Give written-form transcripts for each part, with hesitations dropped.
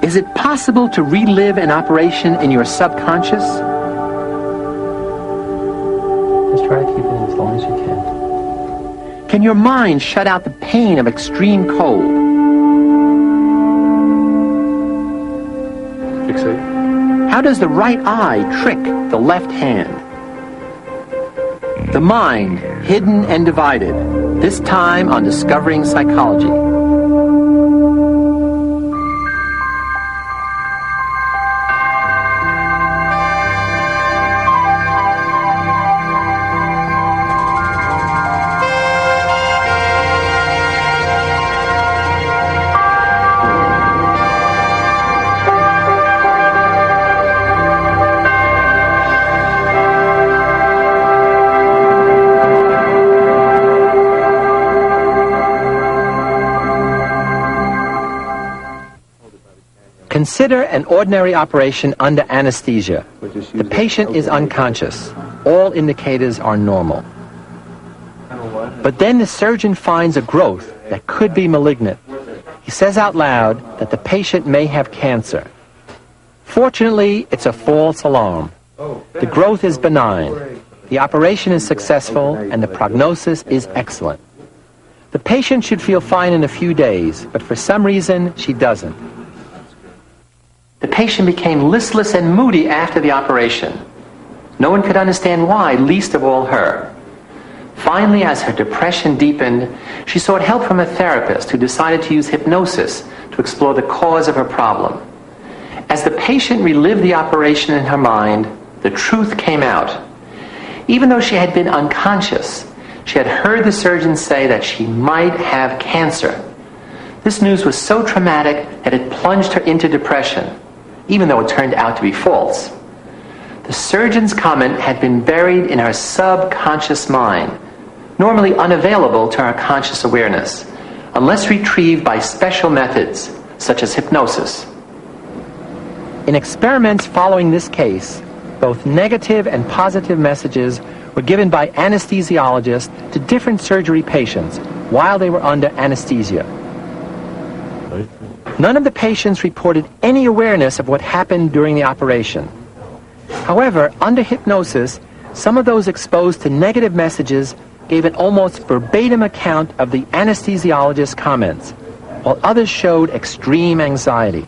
Is it possible to relive an operation in your subconscious? Just try to keep it as long as you can. Can your mind shut out the pain of extreme cold? Fixate. How does the right eye trick the left hand? The mind, hidden and divided. This time on Discovering Psychology. Consider an ordinary operation under anesthesia. The patient is unconscious. All indicators are normal. But then the surgeon finds a growth that could be malignant. He says out loud that the patient may have cancer. Fortunately, it's a false alarm. The growth is benign. The operation is successful and the prognosis is excellent. The patient should feel fine in a few days, but for some reason, she doesn't. The patient became listless and moody after the operation. No one could understand why, least of all her. Finally, as her depression deepened, she sought help from a therapist who decided to use hypnosis to explore the cause of her problem. As the patient relived the operation in her mind, the truth came out. Even though she had been unconscious, she had heard the surgeon say that she might have cancer. This news was so traumatic that it plunged her into depression, even though it turned out to be false. The surgeon's comment had been buried in her subconscious mind, normally unavailable to our conscious awareness, unless retrieved by special methods, such as hypnosis. In experiments following this case, both negative and positive messages were given by anesthesiologists to different surgery patients while they were under anesthesia. None of the patients reported any awareness of what happened during the operation. However, under hypnosis, some of those exposed to negative messages gave an almost verbatim account of the anesthesiologist's comments, while others showed extreme anxiety.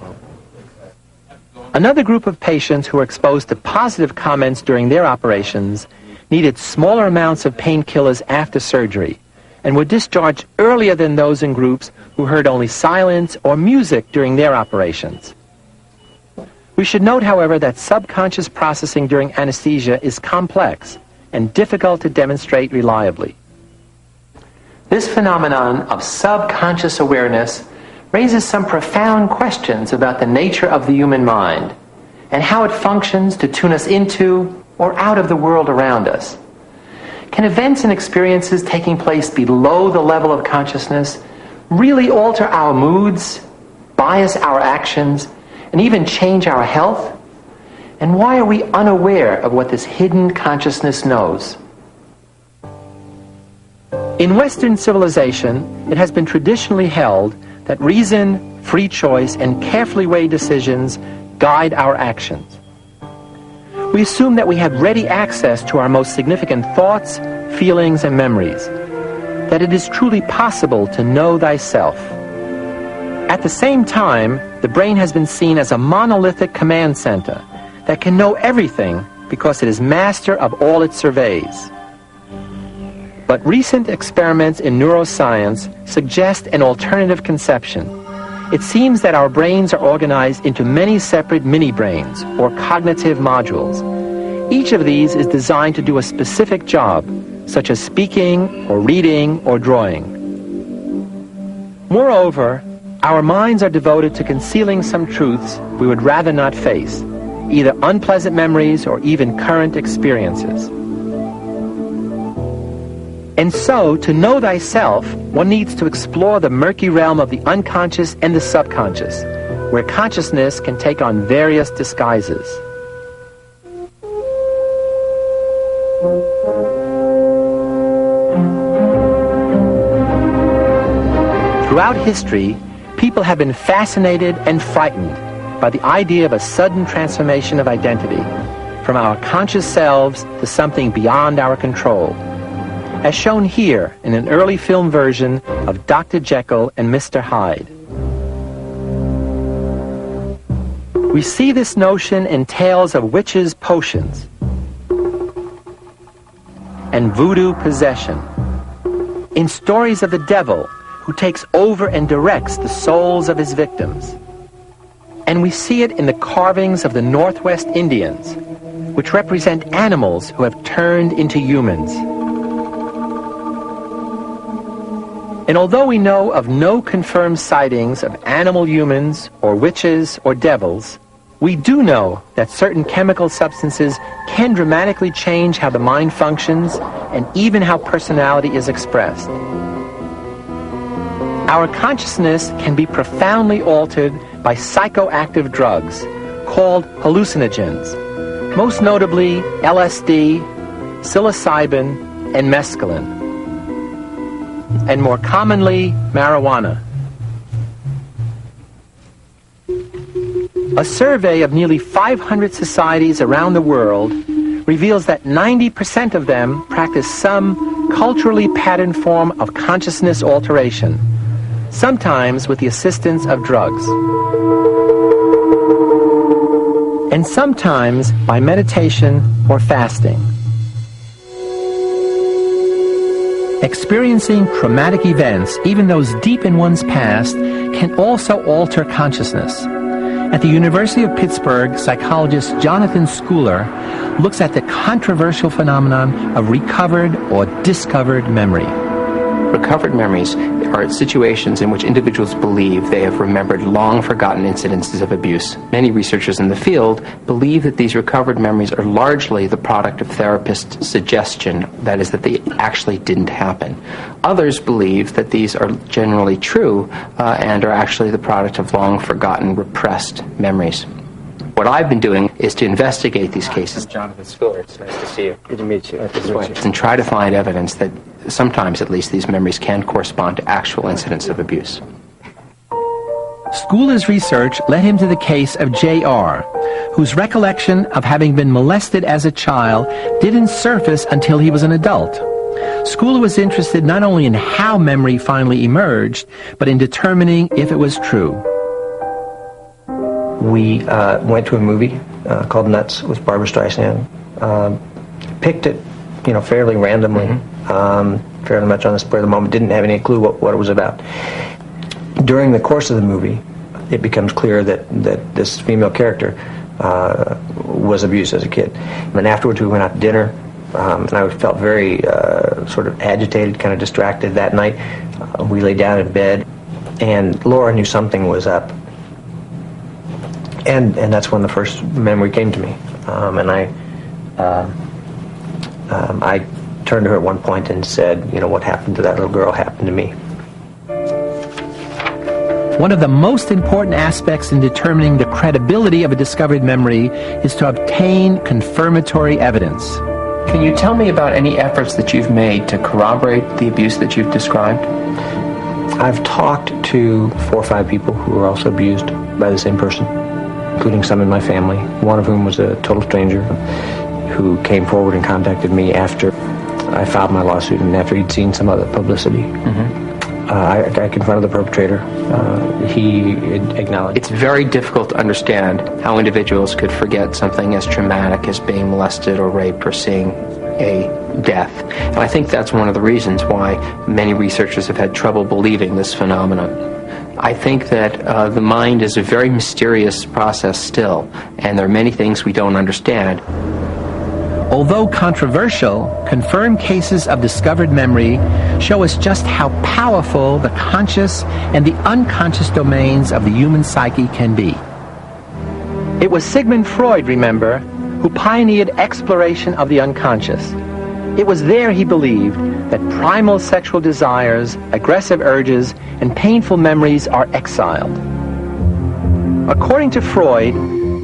Another group of patients who were exposed to positive comments during their operations needed smaller amounts of painkillers after surgery and were discharged earlier than those in groups who heard only silence or music during their operations. We should note, however, that subconscious processing during anesthesia is complex and difficult to demonstrate reliably. This phenomenon of subconscious awareness raises some profound questions about the nature of the human mind and how it functions to tune us into or out of the world around us. Can events and experiences taking place below the level of consciousness really alter our moods, bias our actions, and even change our health? And why are we unaware of what this hidden consciousness knows? In Western civilization, it has been traditionally held that reason, free choice, and carefully weighed decisions guide our actions. We assume that we have ready access to our most significant thoughts, feelings, and memories, that it is truly possible to know thyself. At the same time, the brain has been seen as a monolithic command center that can know everything because it is master of all it surveys. But recent experiments in neuroscience suggest an alternative conception. It seems that our brains are organized into many separate mini-brains, or cognitive modules. Each of these is designed to do a specific job, such as speaking, or reading, or drawing. Moreover, our minds are devoted to concealing some truths we would rather not face, either unpleasant memories or even current experiences. And so, to know thyself, one needs to explore the murky realm of the unconscious and the subconscious, where consciousness can take on various disguises. Throughout history, people have been fascinated and frightened by the idea of a sudden transformation of identity from our conscious selves to something beyond our control, as shown here in an early film version of Dr. Jekyll and Mr. Hyde. We see this notion in tales of witches' potions and voodoo possession, in stories of the devil who takes over and directs the souls of his victims. And we see it in the carvings of the Northwest Indians, which represent animals who have turned into humans. And although we know of no confirmed sightings of animal humans or witches or devils, we do know that certain chemical substances can dramatically change how the mind functions and even how personality is expressed. Our consciousness can be profoundly altered by psychoactive drugs called hallucinogens, most notably LSD, psilocybin, and mescaline, and more commonly, marijuana. A survey of nearly 500 societies around the world reveals that 90% of them practice some culturally patterned form of consciousness alteration, sometimes with the assistance of drugs, and sometimes by meditation or fasting. Experiencing traumatic events, even those deep in one's past, can also alter consciousness. At the University of Pittsburgh, psychologist Jonathan Schooler looks at the controversial phenomenon of recovered or discovered memory. Recovered memories are situations in which individuals believe they have remembered long-forgotten incidences of abuse. Many researchers in the field believe that these recovered memories are largely the product of therapist suggestion, that is, that they actually didn't happen. Others believe that these are generally true and are actually the product of long-forgotten, repressed memories. What I've been doing is to investigate these cases. Jonathan Schooler, it's nice to see you. Good to meet you. And try to find evidence that sometimes, at least, these memories can correspond to actual incidents of abuse. Schooler's research led him to the case of J.R., whose recollection of having been molested as a child didn't surface until he was an adult. Schooler was interested not only in how memory finally emerged, but in determining if it was true. We went to a movie called Nuts with Barbra Streisand. Picked it, fairly randomly, fairly much on the spur of the moment. Didn't have any clue what it was about. During the course of the movie, it becomes clear that this female character was abused as a kid. And afterwards, we went out to dinner, and I felt very sort of agitated, kind of distracted that night. We lay down in bed, and Laura knew something was up. And that's when the first memory came to me, and I turned to her at one point and said, what happened to that little girl happened to me. One of the most important aspects in determining the credibility of a discovered memory is to obtain confirmatory evidence. Can you tell me about any efforts that you've made to corroborate the abuse that you've described? I've talked to 4 or 5 people who were also abused by the same person, including some in my family, one of whom was a total stranger who came forward and contacted me after I filed my lawsuit and after he'd seen some other publicity. I confronted the perpetrator. He acknowledged. It's very difficult to understand how individuals could forget something as traumatic as being molested or raped or seeing a death. And I think that's one of the reasons why many researchers have had trouble believing this phenomenon. I think that the mind is a very mysterious process still, and there are many things we don't understand. Although controversial, confirmed cases of discovered memory show us just how powerful the conscious and the unconscious domains of the human psyche can be. It was Sigmund Freud, remember, who pioneered exploration of the unconscious. It was there he believed that primal sexual desires, aggressive urges, and painful memories are exiled. According to Freud,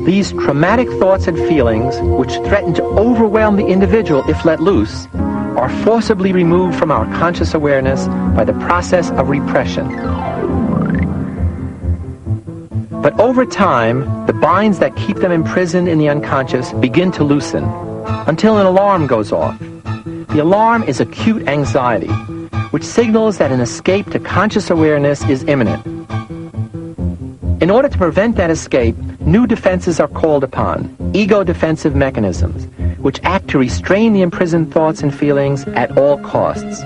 these traumatic thoughts and feelings, which threaten to overwhelm the individual if let loose, are forcibly removed from our conscious awareness by the process of repression. But over time, the binds that keep them imprisoned in the unconscious begin to loosen until an alarm goes off. The alarm is acute anxiety, which signals that an escape to conscious awareness is imminent. In order to prevent that escape, new defenses are called upon, ego-defensive mechanisms, which act to restrain the imprisoned thoughts and feelings at all costs.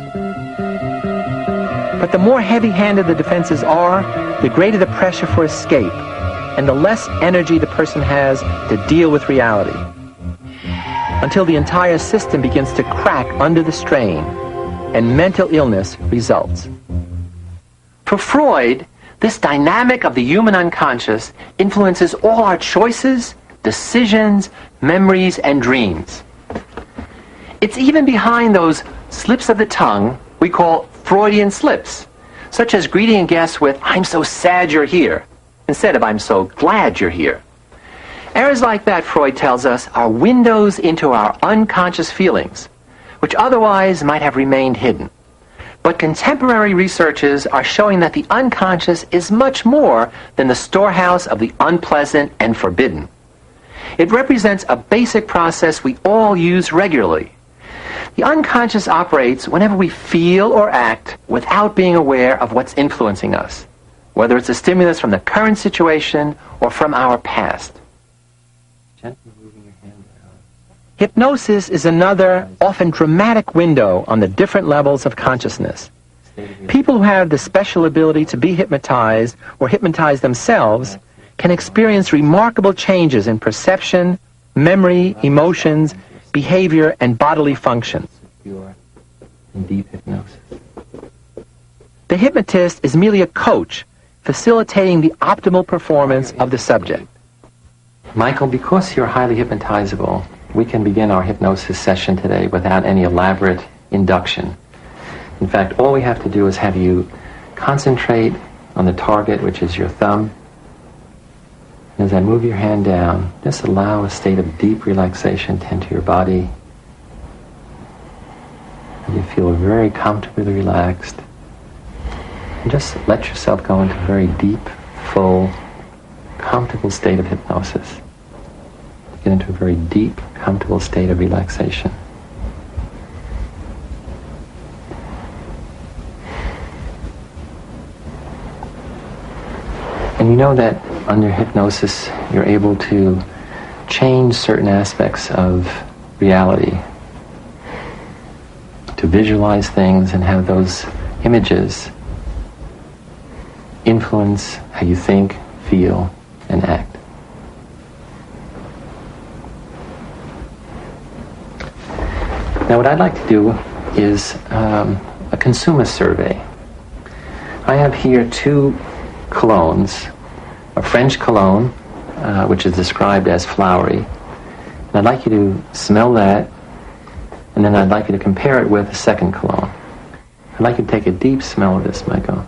But the more heavy-handed the defenses are, the greater the pressure for escape, and the less energy the person has to deal with reality, until the entire system begins to crack under the strain, and mental illness results. For Freud, this dynamic of the human unconscious influences all our choices, decisions, memories, and dreams. It's even behind those slips of the tongue we call Freudian slips, such as greeting a guest with, "I'm so sad you're here," instead of, "I'm so glad you're here." Errors like that, Freud tells us, are windows into our unconscious feelings, which otherwise might have remained hidden. But contemporary researchers are showing that the unconscious is much more than the storehouse of the unpleasant and forbidden. It represents a basic process we all use regularly. The unconscious operates whenever we feel or act without being aware of what's influencing us, whether it's a stimulus from the current situation or from our past. Gently moving your hand down. Hypnosis is another, often dramatic window on the different levels of consciousness. People who have the special ability to be hypnotized or hypnotize themselves can experience remarkable changes in perception, memory, emotions, behavior, and bodily functions. Pure and deep hypnosis. The hypnotist is merely a coach, facilitating the optimal performance of the subject. Michael, because you're highly hypnotizable, we can begin our hypnosis session today without any elaborate induction. In fact, all we have to do is have you concentrate on the target, which is your thumb. And as I move your hand down, just allow a state of deep relaxation to enter your body. And you feel very comfortably relaxed. And just let yourself go into a very deep, full, comfortable state of hypnosis. Get into a very deep, comfortable state of relaxation. And you know that under hypnosis, you're able to change certain aspects of reality, to visualize things and have those images influence how you think, feel, and act. Now what I'd like to do is a consumer survey. I have here two colognes, a French cologne, which is described as flowery. And I'd like you to smell that, and then I'd like you to compare it with a second cologne. I'd like you to take a deep smell of this, Michael.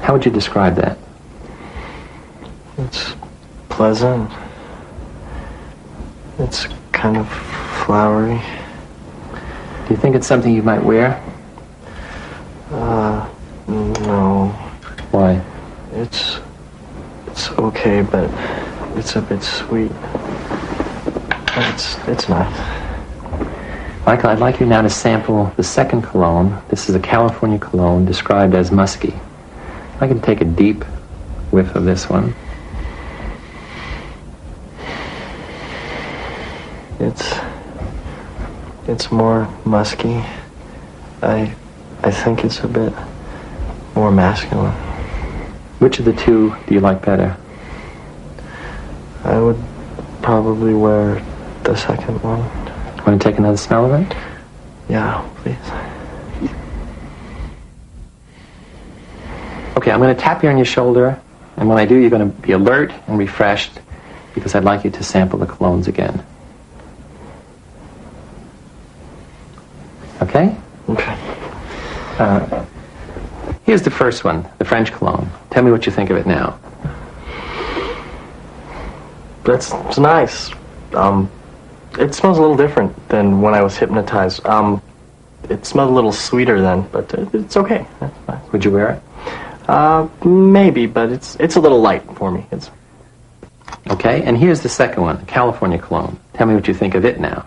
How would you describe that? It's pleasant. It's kind of flowery. Do you think it's something you might wear? No. Why? It's okay, but it's a bit sweet. But it's nice. Michael, I'd like you now to sample the second cologne. This is a California cologne described as musky. I'd like you to take a deep whiff of this one. It's more musky. I think it's a bit more masculine. Which of the two do you like better? I would probably wear the second one. Want to take another smell of it? Yeah, please. Okay, I'm going to tap you on your shoulder, and when I do, you're going to be alert and refreshed, because I'd like you to sample the colognes again. Okay? Okay. Here's the first one, the French cologne. Tell me what you think of it now. It's nice. It smells a little different than when I was hypnotized. It smelled a little sweeter then, but it's okay. That's fine. Would you wear it? Maybe, but it's a little light for me. It's Okay, and here's the second one, the California cologne. Tell me what you think of it now.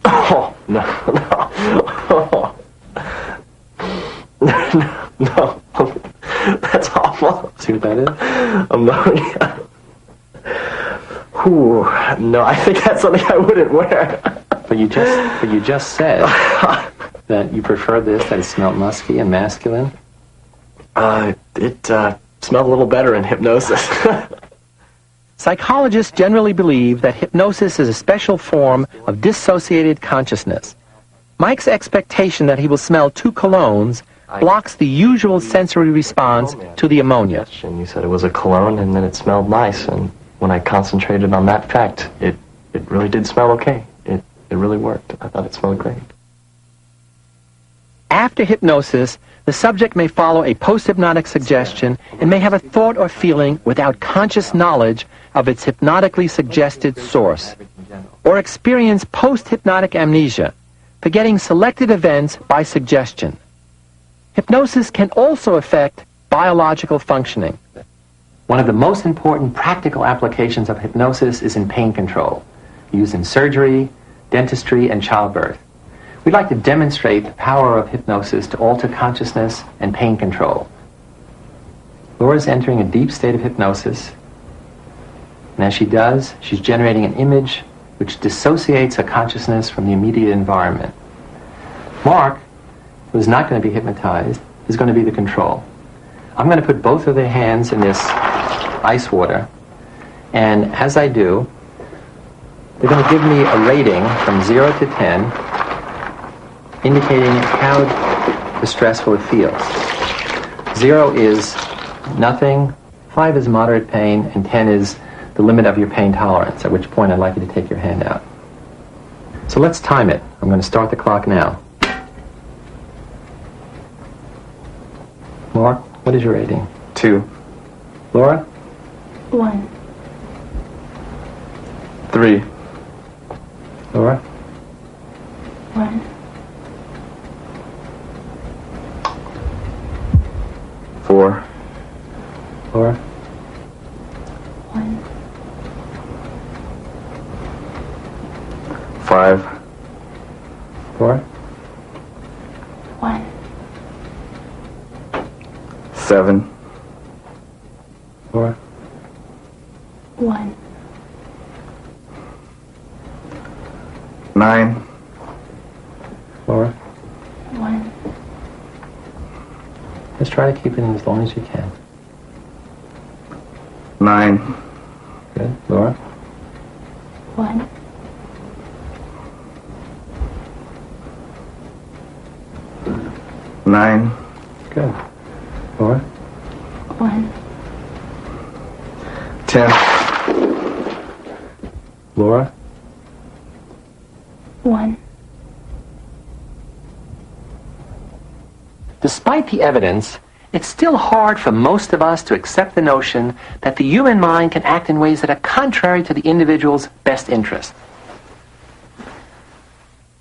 oh no. No, that's awful. See what that is? Ammonia. Ooh, no, I think that's something I wouldn't wear. But you just said that you prefer this, that it smelled musky and masculine. It smelled a little better in hypnosis. Psychologists generally believe that hypnosis is a special form of dissociated consciousness. Mike's expectation that he will smell two colognes blocks the usual sensory response to the ammonia. You said it was a cologne and then it smelled nice, and when I concentrated on that fact, it really did smell okay. It really worked. I thought it smelled great. After hypnosis, the subject may follow a post-hypnotic suggestion and may have a thought or feeling without conscious knowledge of its hypnotically suggested source, or experience post-hypnotic amnesia, forgetting selected events by suggestion. Hypnosis can also affect biological functioning. One of the most important practical applications of hypnosis is in pain control, used in surgery, dentistry, and childbirth. We'd like to demonstrate the power of hypnosis to alter consciousness and pain control. Laura's entering a deep state of hypnosis, and as she does, she's generating an image which dissociates her consciousness from the immediate environment. Mark, who's not going to be hypnotized, is going to be the control. I'm going to put both of their hands in this ice water, and as I do, they're going to give me a rating from 0 to 10, indicating how distressful it feels. 0 is nothing, 5 is moderate pain, and 10 is the limit of your pain tolerance, at which point I'd like you to take your hand out. So let's time it. I'm going to start the clock now. Mark, what is your rating? 2. Laura? 1. 3. Laura? 1. 4. Laura? 1. 5. Laura? 1. 7. Laura? 1. 9. Laura? 1. Let's try to keep it in as long as you can. 9. Good. Laura? 1. 9. Good. Laura? 1. 10. Laura? 1. Despite the evidence, it's still hard for most of us to accept the notion that the human mind can act in ways that are contrary to the individual's best interest,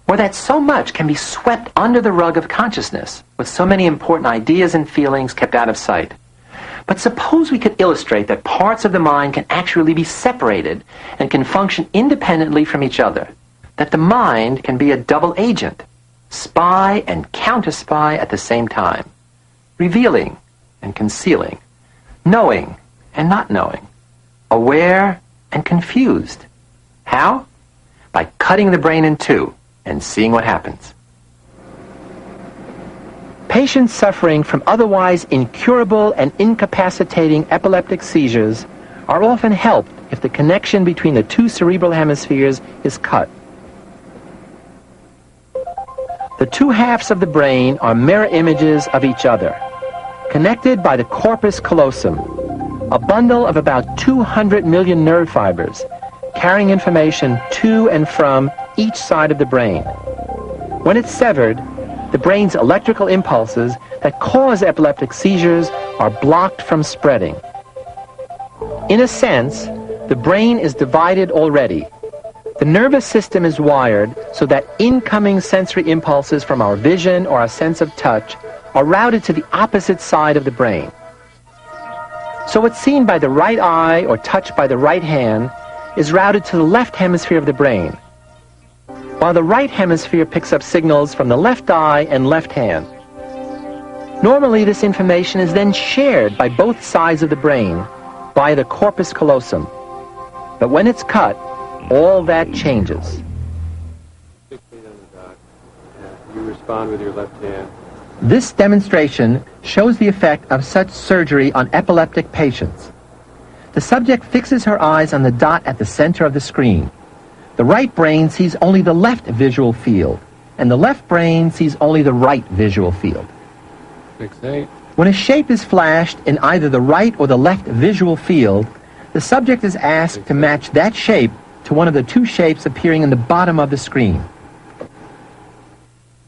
or that so much can be swept under the rug of consciousness, with so many important ideas and feelings kept out of sight. But suppose we could illustrate that parts of the mind can actually be separated and can function independently from each other, that the mind can be a double agent, spy and counter-spy at the same time, revealing and concealing, knowing and not knowing, aware and confused. How? By cutting the brain in two and seeing what happens. Patients suffering from otherwise incurable and incapacitating epileptic seizures are often helped if the connection between the two cerebral hemispheres is cut. The two halves of the brain are mirror images of each other, connected by the corpus callosum, a bundle of about 200 million nerve fibers, carrying information to and from each side of the brain. When it's severed, the brain's electrical impulses that cause epileptic seizures are blocked from spreading. In a sense, the brain is divided already. The nervous system is wired so that incoming sensory impulses from our vision or our sense of touch are routed to the opposite side of the brain. So what's seen by the right eye or touched by the right hand is routed to the left hemisphere of the brain, while the right hemisphere picks up signals from the left eye and left hand. Normally, this information is then shared by both sides of the brain via the corpus callosum. But when it's cut, all that changes. You respond with your left hand. This demonstration shows the effect of such surgery on epileptic patients. The subject fixes her eyes on the dot at the center of the screen. The right brain sees only the left visual field, and the left brain sees only the right visual field. Fixate. When a shape is flashed in either the right or the left visual field, the subject is asked to match that shape to one of the two shapes appearing in the bottom of the screen.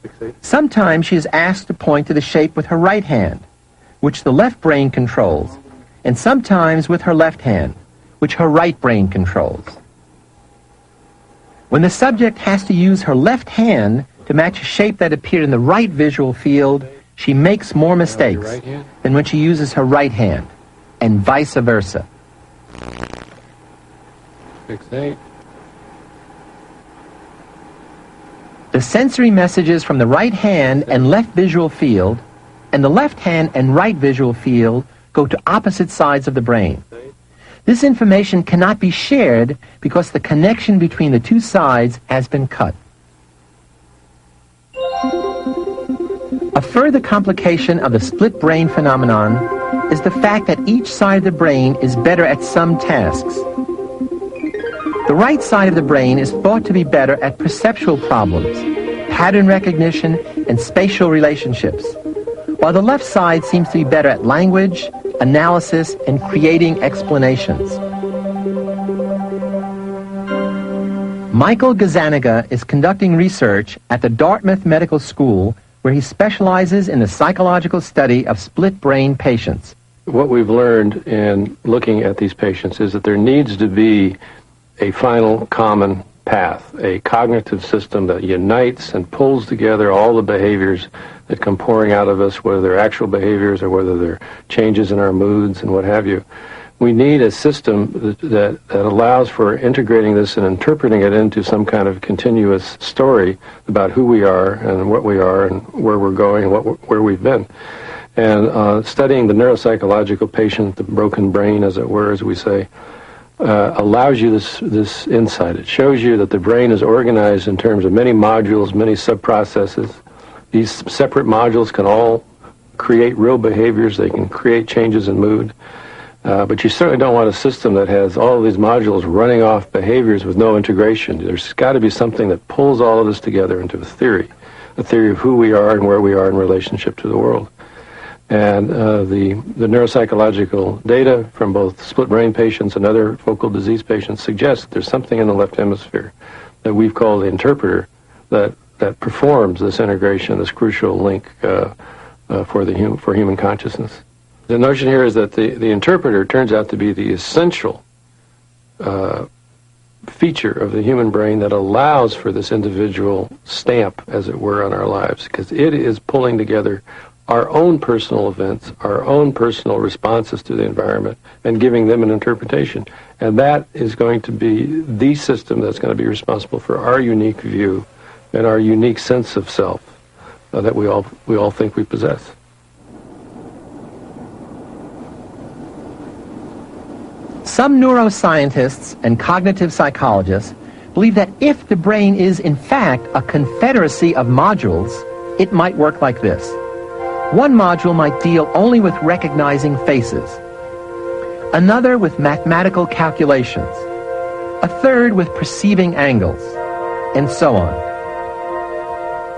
Fixate. Sometimes she is asked to point to the shape with her right hand, which the left brain controls, and sometimes with her left hand, which her right brain controls. When the subject has to use her left hand to match a shape that appeared in the right visual field, she makes more mistakes right hand? than when she uses her right hand, and vice versa. Fixate. The sensory messages from the right hand and left visual field and the left hand and right visual field go to opposite sides of the brain. This information cannot be shared because the connection between the two sides has been cut. A further complication of the split brain phenomenon is the fact that each side of the brain is better at some tasks. The right side of the brain is thought to be better at perceptual problems, pattern recognition, and spatial relationships, while the left side seems to be better at language, analysis, and creating explanations. Michael Gazzaniga is conducting research at the Dartmouth Medical School, where he specializes in the psychological study of split brain patients. What we've learned in looking at these patients is that there needs to be a final common path, a cognitive system that unites and pulls together all the behaviors that come pouring out of us, whether they're actual behaviors or whether they're changes in our moods and what have you. We need a system that allows for integrating this and interpreting it into some kind of continuous story about who we are and what we are and where we're going and where we've been. And studying the neuropsychological patient, the broken brain, as it were, as we say, allows you this insight. It shows you that the brain is organized in terms of many modules, many sub-processes. These separate modules can all create real behaviors. They can create changes in mood. But you certainly don't want a system that has all of these modules running off behaviors with no integration. There's got to be something that pulls all of this together into a theory of who we are and where we are in relationship to the world. And the neuropsychological data from both split brain patients and other focal disease patients suggests that there's something in the left hemisphere that we've called the interpreter that performs this integration, this crucial link for human consciousness. The notion here is that the interpreter turns out to be the essential feature of the human brain that allows for this individual stamp, as it were, on our lives, because it is pulling together our own personal events, our own personal responses to the environment, and giving them an interpretation. And that is going to be the system that's going to be responsible for our unique view and our unique sense of self that we all think we possess. Some neuroscientists and cognitive psychologists believe that if the brain is in fact a confederacy of modules, it might work like this. One module might deal only with recognizing faces, another with mathematical calculations, a third with perceiving angles, and so on.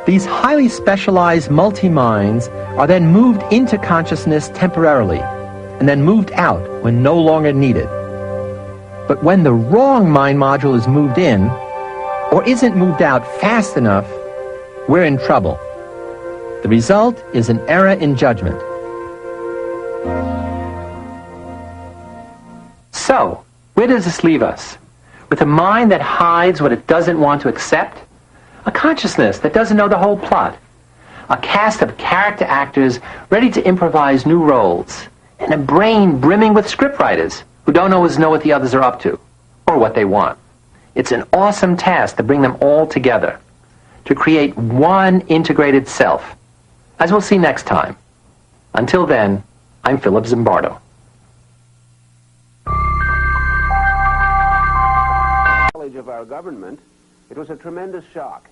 These highly specialized multi-minds are then moved into consciousness temporarily, and then moved out when no longer needed. But when the wrong mind module is moved in, or isn't moved out fast enough, we're in trouble. The result is an error in judgment. So, where does this leave us? With a mind that hides what it doesn't want to accept? A consciousness that doesn't know the whole plot? A cast of character actors ready to improvise new roles, and a brain brimming with scriptwriters who don't always know what the others are up to or what they want. It's an awesome task to bring them all together, to create one integrated self, as we'll see next time. Until then, I'm Philip Zimbardo. Of our government, it was a tremendous shock.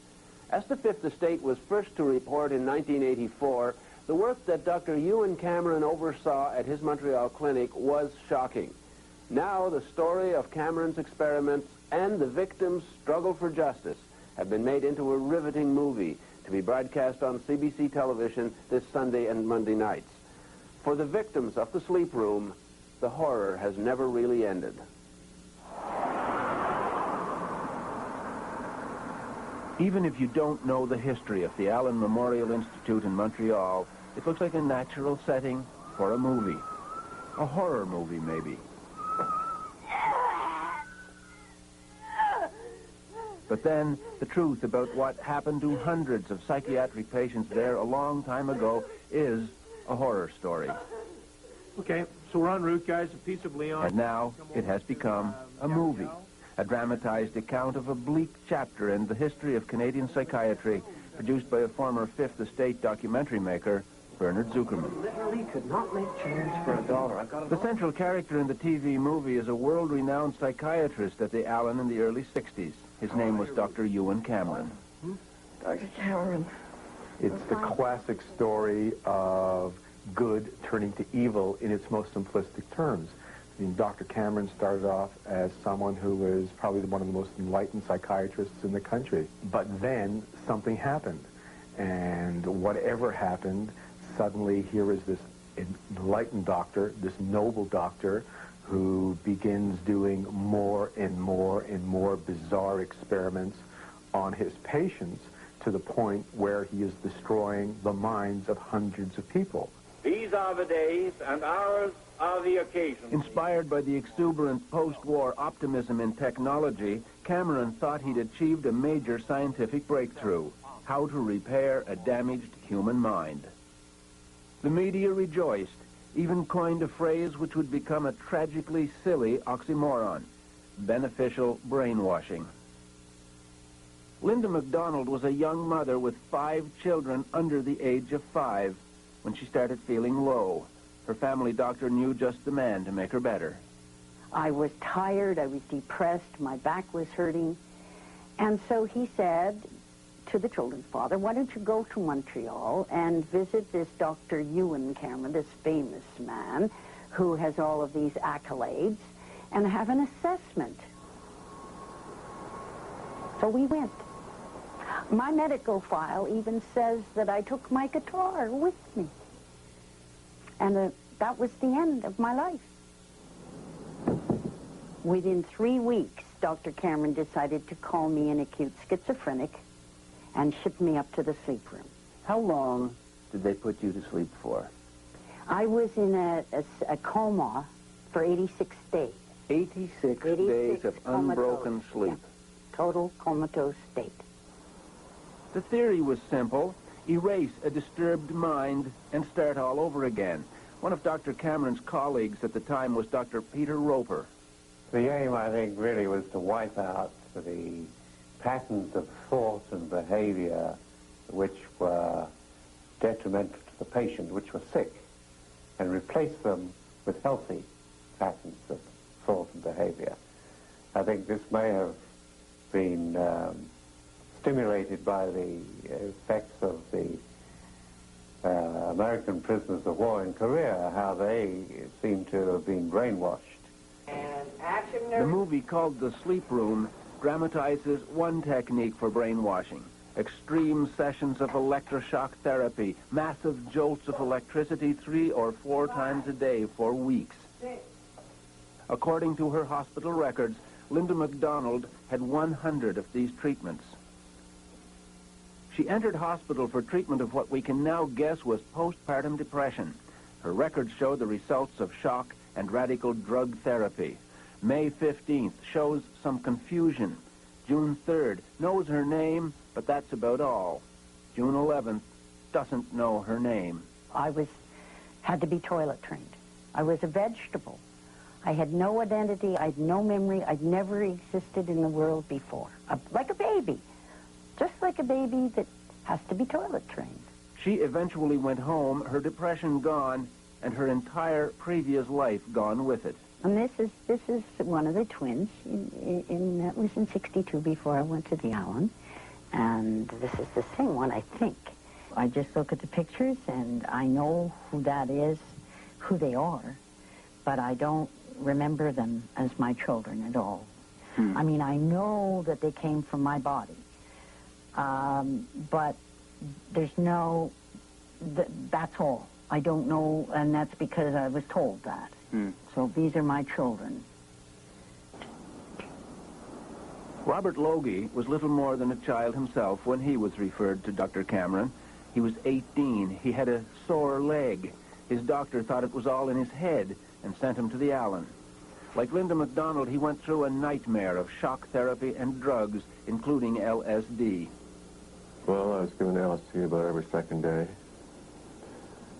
As the Fifth Estate was first to report in 1984, the work that Dr. Ewan Cameron oversaw at his Montreal clinic was shocking. Now the story of Cameron's experiments and the victims' struggle for justice have been made into a riveting movie to be broadcast on CBC television this Sunday and Monday nights. For the victims of the sleep room, the horror has never really ended. Even if you don't know the history of the Allen Memorial Institute in Montreal, it looks like a natural setting for a movie. A horror movie, maybe. But then, the truth about what happened to hundreds of psychiatric patients there a long time ago is a horror story. Okay, so we're en route, guys. A piece of Leon. And now, it has become a movie. A dramatized account of a bleak chapter in the history of Canadian psychiatry, produced by a former Fifth Estate documentary maker, Bernard Zuckerman. Literally could not make change for $1. The central character in the TV movie is a world-renowned psychiatrist at the Allen in the early 60s. His name was Dr. Ewan Cameron. Dr. Cameron. It's the classic story of good turning to evil in its most simplistic terms. I mean, Dr. Cameron started off as someone who was probably one of the most enlightened psychiatrists in the country. But then something happened. And whatever happened, suddenly here is this enlightened doctor, this noble doctor, who begins doing more and more and more bizarre experiments on his patients to the point where he is destroying the minds of hundreds of people. These are the days, and ours are the occasions. Inspired by the exuberant post-war optimism in technology, Cameron thought he'd achieved a major scientific breakthrough: how to repair a damaged human mind. The media rejoiced, even coined a phrase which would become a tragically silly oxymoron: beneficial brainwashing. Linda MacDonald was a young mother with 5 children under the age of 5 when she started feeling low. Her family doctor knew just the man to make her better. I was tired, I was depressed, my back was hurting. And so he said to the children's father, why don't you go to Montreal and visit this Dr. Ewan Cameron, this famous man who has all of these accolades, and have an assessment. So we went. My medical file even says that I took my guitar with me. And that was the end of my life. Within 3 weeks, Dr. Cameron decided to call me an acute schizophrenic and ship me up to the sleep room. How long did they put you to sleep for? I was in a coma for 86 days. 86 days of unbroken sleep. Yeah. Total comatose state. The theory was simple: erase a disturbed mind and start all over again. One of Dr. Cameron's colleagues at the time was Dr. Peter Roper. The aim, I think, really was to wipe out the patterns of thought and behavior which were detrimental to the patient, which were sick, and replace them with healthy patterns of thought and behavior. I think this may have been stimulated by the effects of the American prisoners of war in Korea, how they seem to have been brainwashed. The movie, called The Sleep Room, dramatizes one technique for brainwashing: extreme sessions of electroshock therapy, massive jolts of electricity 3 or 4 times a day for weeks. According to her hospital records, Linda MacDonald had 100 of these treatments. She entered hospital for treatment of what we can now guess was postpartum depression. Her records show the results of shock and radical drug therapy. May 15th shows some confusion. June 3rd knows her name, but that's about all. June 11th, doesn't know her name. I had to be toilet trained. I was a vegetable. I had no identity. I had no memory. I'd never existed in the world before. Like a baby. Just like a baby that has to be toilet trained. She eventually went home, her depression gone, and her entire previous life gone with it. And this is one of the twins. That was in '62 before I went to the Allen. And this is the same one, I think. I just look at the pictures and I know who that is, who they are, but I don't remember them as my children at all. I mean, I know that they came from my body, but there's no, that's all. I don't know, and that's because I was told that. So these are my children. Robert Logie was little more than a child himself when he was referred to Dr. Cameron. He was 18. He had a sore leg. His doctor thought it was all in his head and sent him to the Allen. Like Linda MacDonald, he went through a nightmare of shock therapy and drugs, including LSD. Well, I was given LSD about every second day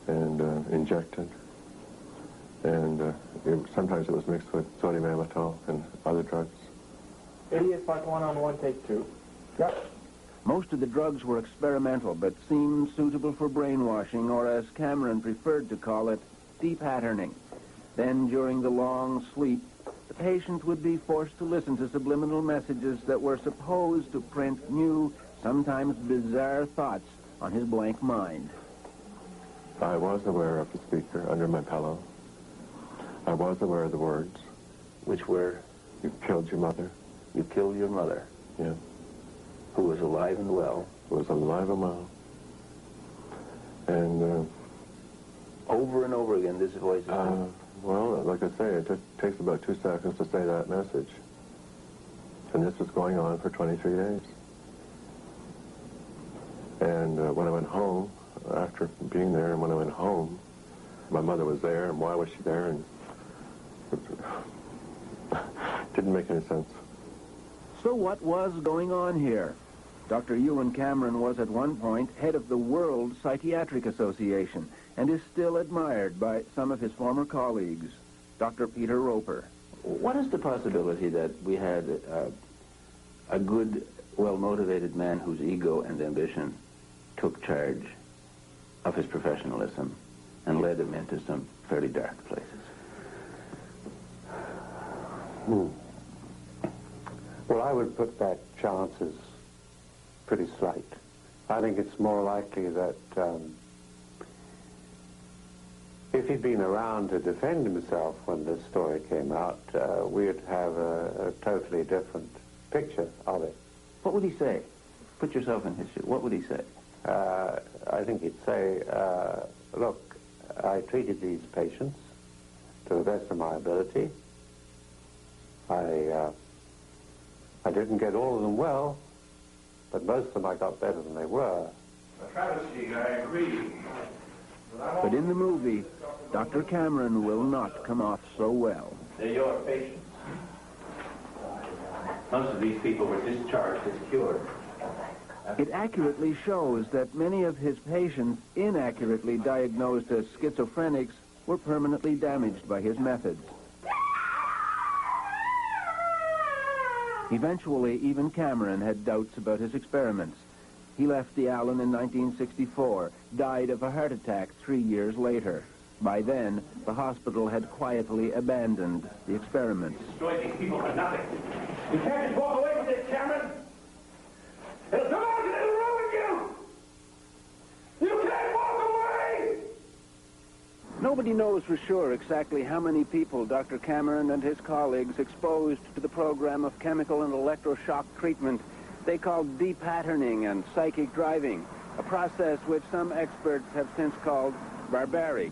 and injected. And sometimes it was mixed with sodium amytal and other drugs. Idiot, part 1 on 1, take 2. Yep. Most of the drugs were experimental, but seemed suitable for brainwashing, or as Cameron preferred to call it, depatterning. Then, during the long sleep, the patient would be forced to listen to subliminal messages that were supposed to print new, sometimes bizarre thoughts on his blank mind. I was aware of the speaker under my pillow. I was aware of the words. Which were? You killed your mother. You killed your mother. Yeah. Who was alive and well. Who was alive and well. And over and over again, this voice. Well, like I say, it just takes about 2 seconds to say that message. And this was going on for 23 days. And when I went home, after being there, and when I went home, my mother was there, and why was she there? And it didn't make any sense. So what was going on here? Dr. Ewan Cameron was at one point head of the World Psychiatric Association and is still admired by some of his former colleagues. Dr. Peter Roper. What is the possibility that we had a good, well-motivated man whose ego and ambition took charge of his professionalism and led him into some fairly dark places? Well, I would put that chance as pretty slight. I think it's more likely that if he'd been around to defend himself when this story came out, we'd have a totally different picture of it. What would he say? Put yourself in his shoes. What would he say? I think he'd say, look, I treated these patients to the best of my ability. I didn't get all of them well, but most of them I got better than they were. A travesty, I agree. But in the movie, Dr. Cameron will not come off so well. They're your patients. Most of these people were discharged as cured. It accurately shows that many of his patients, inaccurately diagnosed as schizophrenics, were permanently damaged by his methods. Eventually, even Cameron had doubts about his experiments. He left the Allen in 1964, died of a heart attack 3 years later. By then, the hospital had quietly abandoned the experiments. Destroy these people for nothing. You can't just walk away from this, Cameron. It'll come out and it'll ruin you. You can't walk away. Nobody knows for sure exactly how many people Dr. Cameron and his colleagues exposed to the program of chemical and electroshock treatment they called depatterning and psychic driving, a process which some experts have since called barbaric.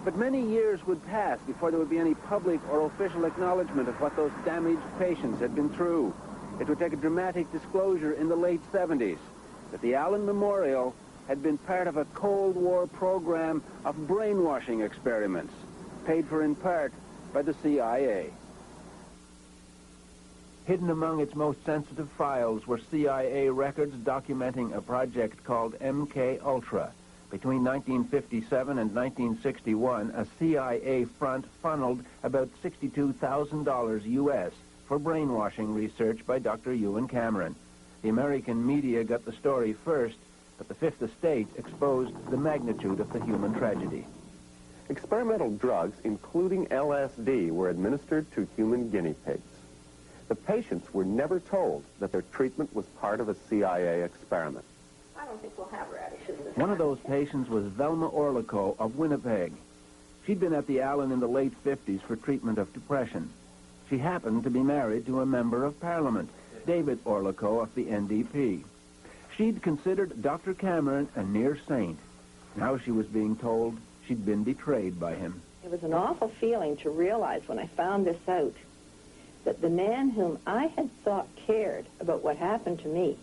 But many years would pass before there would be any public or official acknowledgement of what those damaged patients had been through. It would take a dramatic disclosure in the late 70s that the Allen Memorial had been part of a Cold War program of brainwashing experiments, paid for in part by the CIA. Hidden among its most sensitive files were CIA records documenting a project called MK Ultra. Between 1957 and 1961, a CIA front funneled about $62,000 U.S. for brainwashing research by Dr. Ewan Cameron. The American media got the story first, but the Fifth Estate exposed the magnitude of the human tragedy. Experimental drugs, including LSD, were administered to human guinea pigs. The patients were never told that their treatment was part of a CIA experiment. I don't think we'll have radishes this One of those patients was Velma Orlico of Winnipeg. She'd been at the Allen in the late 50s for treatment of depression. She happened to be married to a member of Parliament, David Orlico of the NDP. She'd considered Dr. Cameron a near saint. Now she was being told she'd been betrayed by him. It was an awful feeling to realize when I found this out that the man whom I had thought cared about what happened to me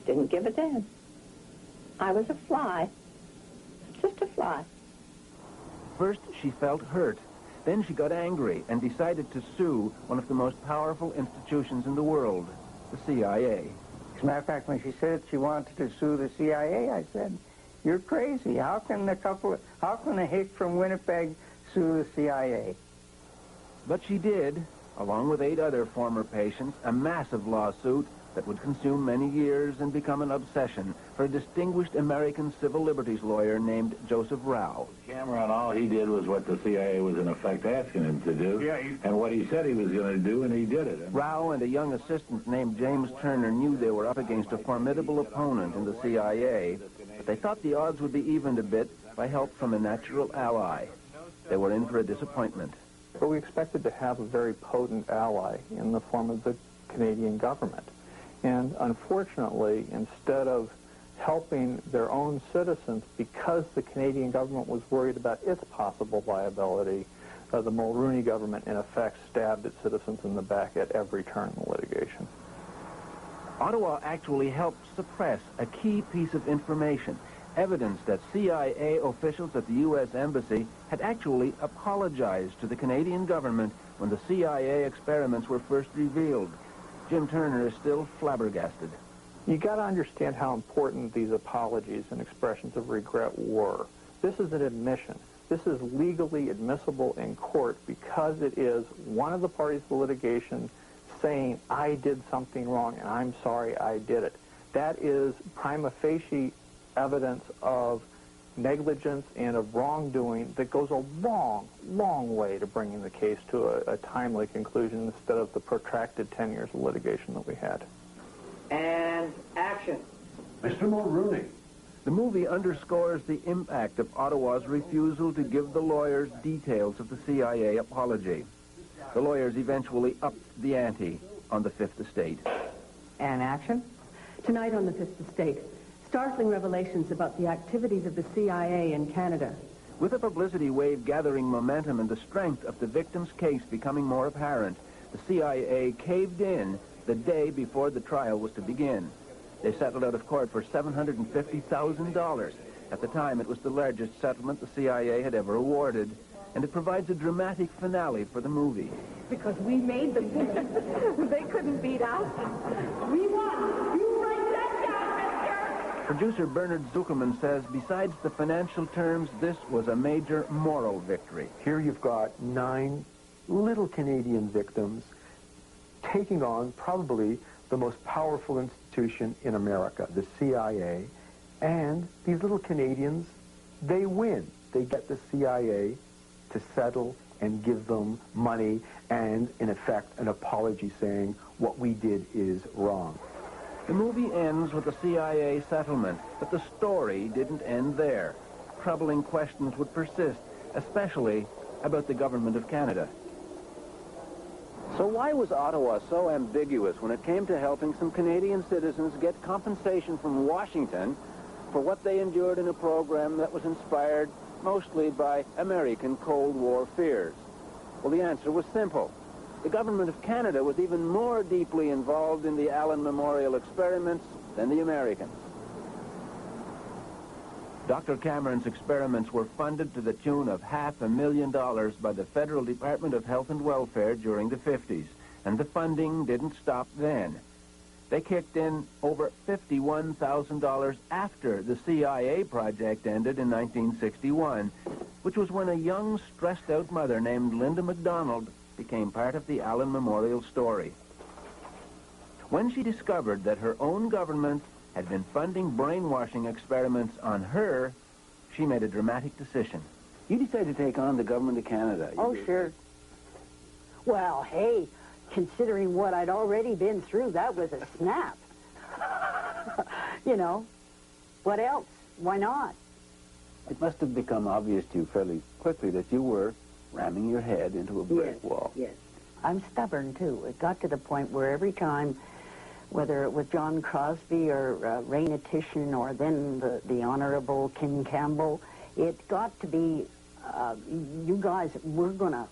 didn't give a damn. I was a fly. Just a fly. First, she felt hurt. Then she got angry and decided to sue one of the most powerful institutions in the world, the CIA. As a matter of fact, when she said she wanted to sue the CIA, I said, "You're crazy. How can a hick from Winnipeg sue the CIA?" But she did, along with 8 other former patients, a massive lawsuit that would consume many years and become an obsession for a distinguished American civil liberties lawyer named Joseph Rao. Cameron, all he did was what the CIA was in effect asking him to do, and what he said he was going to do, and he did it. Rao and a young assistant named James Turner knew they were up against a formidable opponent in the CIA, but they thought the odds would be evened a bit by help from a natural ally. They were in for a disappointment. But we expected to have a very potent ally in the form of the Canadian government. And unfortunately, instead of helping their own citizens because the Canadian government was worried about its possible liability, the Mulroney government, in effect, stabbed its citizens in the back at every turn in the litigation. Ottawa actually helped suppress a key piece of information, evidence that CIA officials at the U.S. Embassy had actually apologized to the Canadian government when the CIA experiments were first revealed. Jim Turner is still flabbergasted. You got to understand how important these apologies and expressions of regret were. This is an admission. This is legally admissible in court because it is one of the parties to the litigation saying, "I did something wrong and I'm sorry I did it." That is prima facie evidence of negligence and of wrongdoing that goes a long, long way to bringing the case to a timely conclusion instead of the protracted 10 years of litigation that we had. And action. Mr. Mulroney. The movie underscores the impact of Ottawa's refusal to give the lawyers details of the CIA apology. The lawyers eventually upped the ante on the Fifth Estate. And action? Tonight on the Fifth Estate, startling revelations about the activities of the CIA in Canada. With the publicity wave gathering momentum and the strength of the victim's case becoming more apparent, the CIA caved in the day before the trial was to begin. They settled out of court for $750,000. At the time, it was the largest settlement the CIA had ever awarded, and it provides a dramatic finale for the movie. Because we made them. They couldn't beat us. We won. You write that down, mister. Producer Bernard Zuckerman says besides the financial terms, this was a major moral victory. Here you've got 9 little Canadian victims taking on probably the most powerful institution in America, the CIA, and these little Canadians, they win. They get the CIA to settle and give them money and, in effect, an apology saying what we did is wrong. The movie ends with a CIA settlement, but the story didn't end there. Troubling questions would persist, especially about the government of Canada. So why was Ottawa so ambiguous when it came to helping some Canadian citizens get compensation from Washington for what they endured in a program that was inspired mostly by American Cold War fears? Well, the answer was simple. The government of Canada was even more deeply involved in the Allen Memorial experiments than the Americans. Dr. Cameron's experiments were funded to the tune of $500,000 by the Federal Department of Health and Welfare during the 50s. And the funding didn't stop then. They kicked in over $51,000 after the CIA project ended in 1961, which was when a young, stressed-out mother named Linda MacDonald became part of the Allen Memorial story. When she discovered that her own government had been funding brainwashing experiments on her, she made a dramatic decision. You decided to take on the government of Canada. Oh, sure. Well, hey, considering what I'd already been through, that was a snap. You know, what else? Why not? It must have become obvious to you fairly quickly that you were ramming your head into a brick wall. Yes. I'm stubborn, too. It got to the point where every time, whether it was John Crosby or Raina Titian or then the Honorable Kim Campbell, it got to be, you guys, we're gonna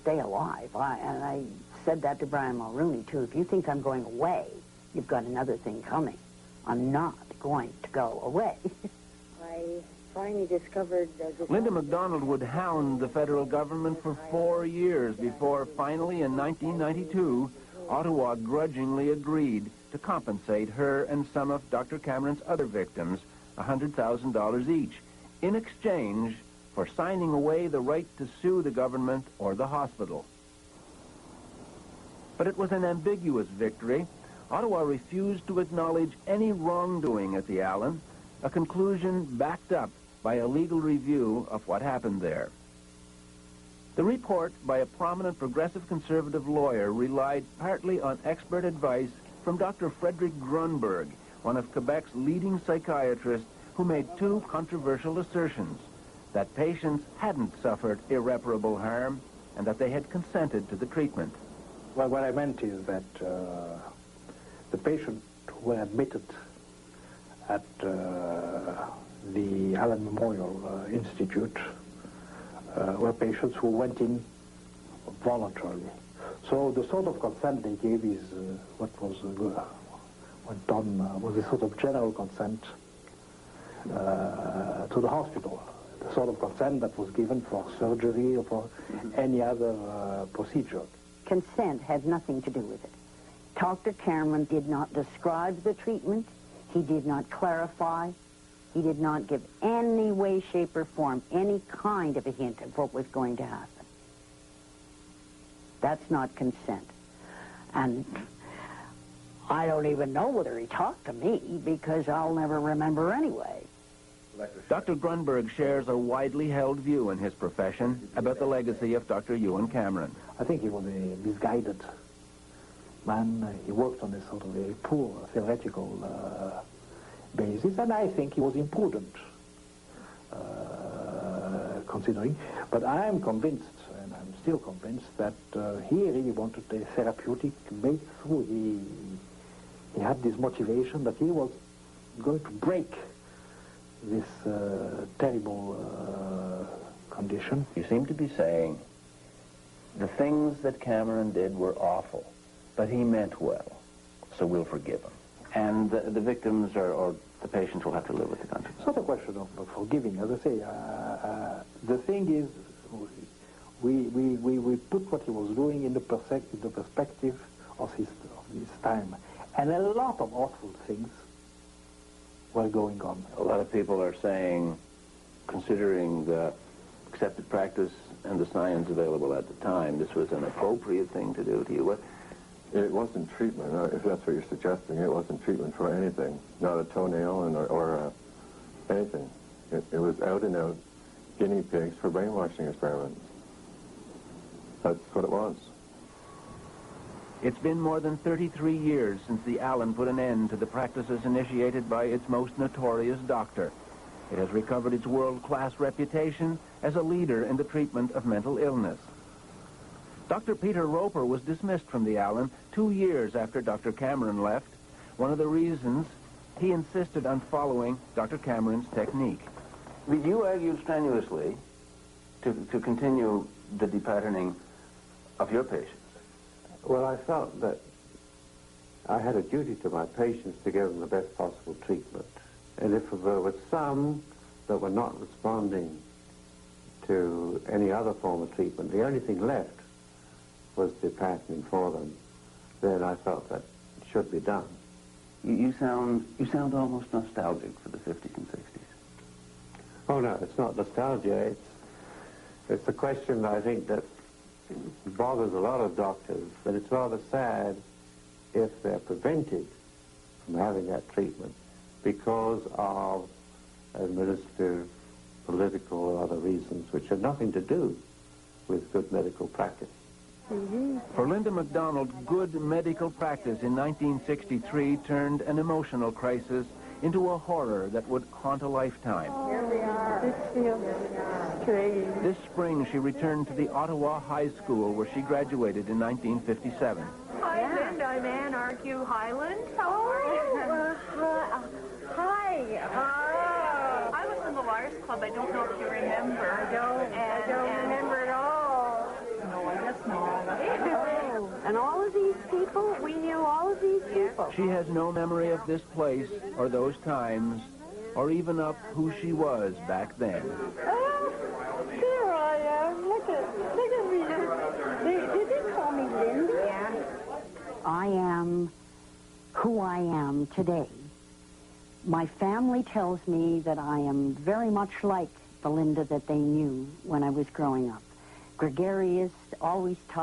stay alive. And I said that to Brian Mulrooney, too. If you think I'm going away, you've got another thing coming. I'm not going to go away. I finally discovered... Linda MacDonald would hound the federal government for 4 years before finally in 1992, Ottawa grudgingly agreed to compensate her and some of Dr. Cameron's other victims $100,000 each in exchange for signing away the right to sue the government or the hospital. But it was an ambiguous victory. Ottawa refused to acknowledge any wrongdoing at the Allen, a conclusion backed up by a legal review of what happened there. The report by a prominent progressive conservative lawyer relied partly on expert advice from Dr. Frederick Grunberg, one of Quebec's leading psychiatrists, who made two controversial assertions: that patients hadn't suffered irreparable harm and that they had consented to the treatment. Well, what I meant is that the patients who were admitted at the Allen Memorial Institute were patients who went in voluntarily. So the sort of consent they gave is what was done was a sort of general consent to the hospital, the sort of consent that was given for surgery or for any other procedure. Consent had nothing to do with it. Dr. Cameron did not describe the treatment. He did not clarify. He did not give any way, shape, or form any kind of a hint of what was going to happen. That's not consent. And I don't even know whether he talked to me, because I'll never remember anyway. Dr. Grunberg shares a widely held view in his profession about the legacy of Dr. Ewan Cameron. I think he was a misguided man. He worked on a sort of a poor theoretical basis, and I think he was imprudent, considering. But I am convinced, and I'm still convinced, that he really wanted a therapeutic breakthrough. He had this motivation that he was going to break this terrible condition. You seem to be saying the things that Cameron did were awful, but he meant well, so we'll forgive him. And the victims or the patients will have to live with the consequences. It's not a question of forgiving. As I say, the thing is, we put what he was doing in the perspective of his time. And a lot of awful things were going on. A lot of people are saying, considering the accepted practice and the science available at the time, this was an appropriate thing to do to you. What? It wasn't treatment, if that's what you're suggesting. It wasn't treatment for anything, not a toenail or anything. It was out and out guinea pigs for brainwashing experiments. That's what it was. It's been more than 33 years since the Allen put an end to the practices initiated by its most notorious doctor. It has recovered its world-class reputation as a leader in the treatment of mental illness. Dr. Peter Roper was dismissed from the Allen 2 years after Dr. Cameron left. One of the reasons, he insisted on following Dr. Cameron's technique. You argued strenuously to continue the depatterning of your patients. Well, I felt that I had a duty to my patients to give them the best possible treatment. And if there were some that were not responding to any other form of treatment, the only thing left was the patterning for them. then I felt that it should be done. You sound almost nostalgic for the 50s and 60s. Oh no, it's not nostalgia. It's a question I think that bothers a lot of doctors, but it's rather sad if they're prevented from having that treatment because of administrative, political, or other reasons which have nothing to do with good medical practice. For Linda MacDonald, good medical practice in 1963 turned an emotional crisis into a horror that would haunt a lifetime. Here we are. This feels strange. This spring, she returned to the Ottawa High School, where she graduated in 1957. Hi, Linda. I'm Ann Argue Highland. How are you? Hi. I was in the Liars Club. I don't know if you remember. I don't remember at all. No, I guess not. Oh, and all of these people, we knew all of these people. She has no memory of this place or those times, or even of who she was back then. Oh, there I am. Look at me. Did they call me Linda? Yeah. I am who I am today. My family tells me that I am very much like the Linda that they knew when I was growing up. Gregarious, always tough.